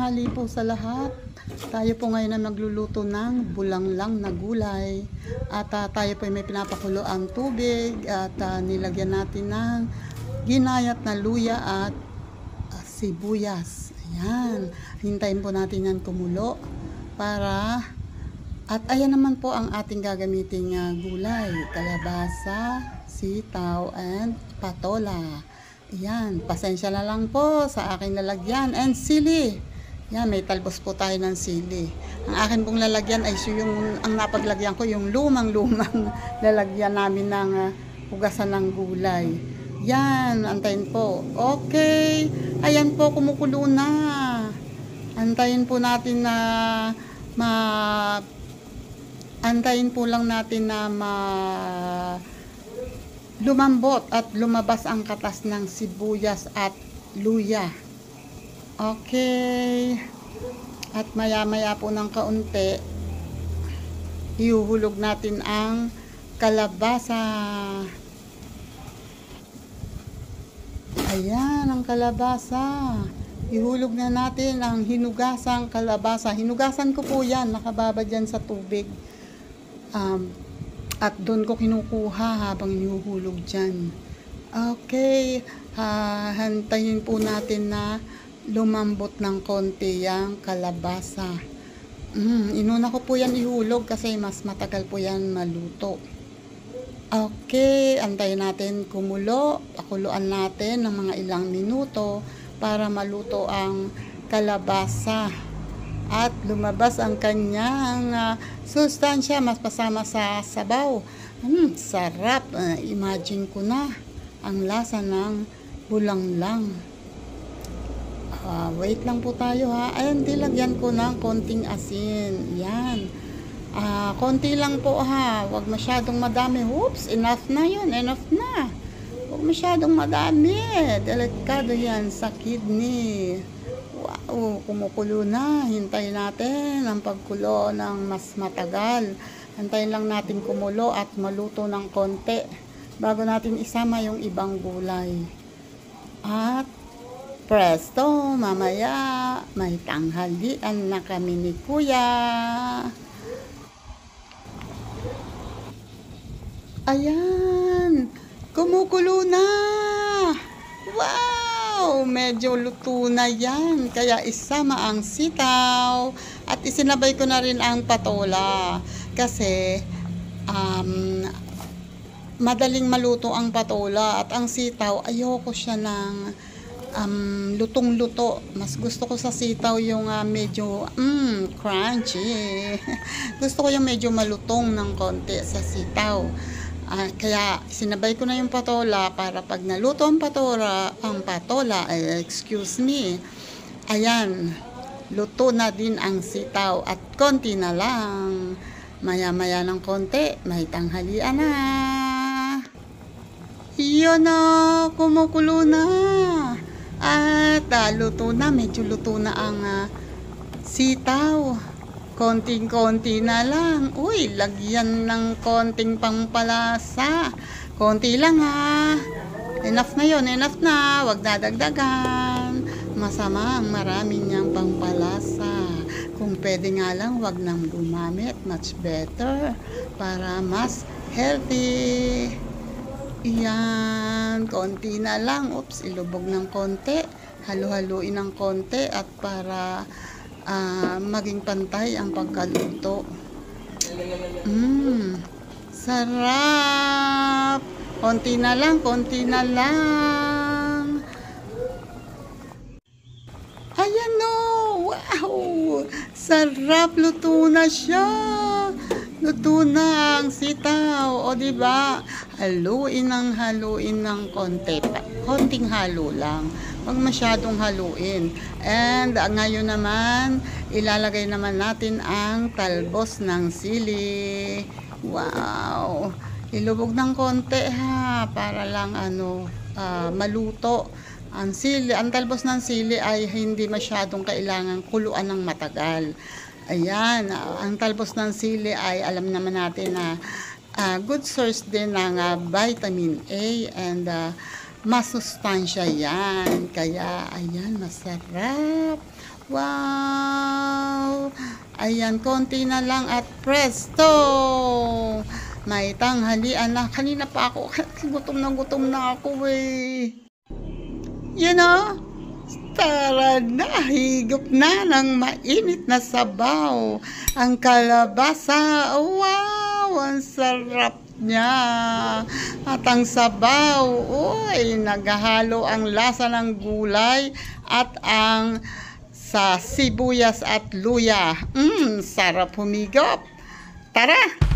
tanghali po sa lahat. Tayo po ngayon na magluluto ng bulanglang na gulay. At tayo po may pinapakulo ang tubig at nilagyan natin ng ginayat na luya at sibuyas. Ayan. Hintayin po natin yan kumulo para... At ayan naman po ang ating gagamiting gulay. Kalabasa, sitaw, and patola. Ayan, pasensya na lang po sa aking lalagyan. And sili. Ayan, may talbos po tayo ng sili. Ang akin pong lalagyan ay ang napaglagyan ko, yung lumang-lumang lalagyan namin ng hugasan ng gulay. Yan, antayin po. Okay, ayan po, kumukulo na. Antayin po natin na antayin po lang natin na lumambot at lumabas ang katas ng sibuyas at luya. Okay. At maya-maya po ng kaunti, ihuhulog natin ang kalabasa. Ayan, ang kalabasa. Ihulog na natin ang hinugasang kalabasa. Hinugasan ko po yan, nakababa dyan sa tubig. At doon ko kinukuha habang inuhulog dyan. Okay, hantayin po natin na lumambot ng konti yung kalabasa. Inuna ko po yan ihulog kasi mas matagal po yan maluto. Okay, antayin natin kumulo. Pakuluan natin ng mga ilang minuto para maluto ang kalabasa. At lumabas ang kanyang sustansya, mas pasama sa sabaw. Sarap. Imagine ko na ang lasa ng bulanglang. Wait lang po tayo ha. Ayan, dilagyan ko ng konting asin. Yan. Konti lang po ha. Huwag masyadong madami. Oops, enough na yun. Enough na. Huwag masyadong madami. Delikado yan sa kidney. Wow, kumukulo na. Hintayin natin ang pagkulo ng mas matagal. Hintayin lang natin kumulo at maluto ng konti bago natin isama yung ibang gulay. At presto, mamaya may tanghalian na kami ni Kuya. Ayan, kumukulo na. Wow, medyo luto na yan. Kaya isama ang sitaw at isinabay ko na rin ang patola. Kasi madaling maluto ang patola at ang sitaw ayoko siya ng lutong-luto. Mas gusto ko sa sitaw yung medyo crunchy. Gusto ko yung medyo malutong ng konti sa sitaw. Kaya sinabay ko na yung patola para pag naluto ang patola, excuse me, ayan, luto na din ang sitaw at konti na lang. Maya-maya ng konti, may tanghalian na. Iyon na, kumukulo na. At luto na, medyo luto na ang sitaw. Konting-konti na lang. Uy, lagyan ng konting pampalasa. Konti lang ha. Enough na yon, enough na. Huwag dadagdagan. Masama ang marami niyang pampalasa. Kung pwede nga lang, huwag nang gumamit. Much better. Para mas healthy. Iyan. Konti na lang. Oops, ilubog ng konti. Halo-haluin ng konti at para... maging pantay ang pagkaluto. Sarap. Konti na lang, konti na lang. Ayan no. Wow. Sarap, luto na siya. Luto na ang sitaw. O diba? Haluin ng konti pa. Konting halo lang. Huwag masyadong haluin. And ngayon naman, ilalagay naman natin ang talbos ng sili. Wow! Ilubog ng konti ha, para lang maluto. Ang talbos ng sili ay hindi masyadong kailangan kuluan ng matagal. Ayan, ang talbos ng sili ay alam naman natin na good source din ng vitamin A and masustansya yan. Kaya, ayan, masarap. Wow! Ayan, konti na lang at presto! May tanghalian na. Kanina pa ako, gutom na ako eh. You know, tara na, higop na ng mainit na sabaw. Ang kalabasa, wow, ang sarap niya. At ang sabaw, uy, naghahalo ang lasa ng gulay at ang sa sibuyas at luya. Sarap humigop. Tara!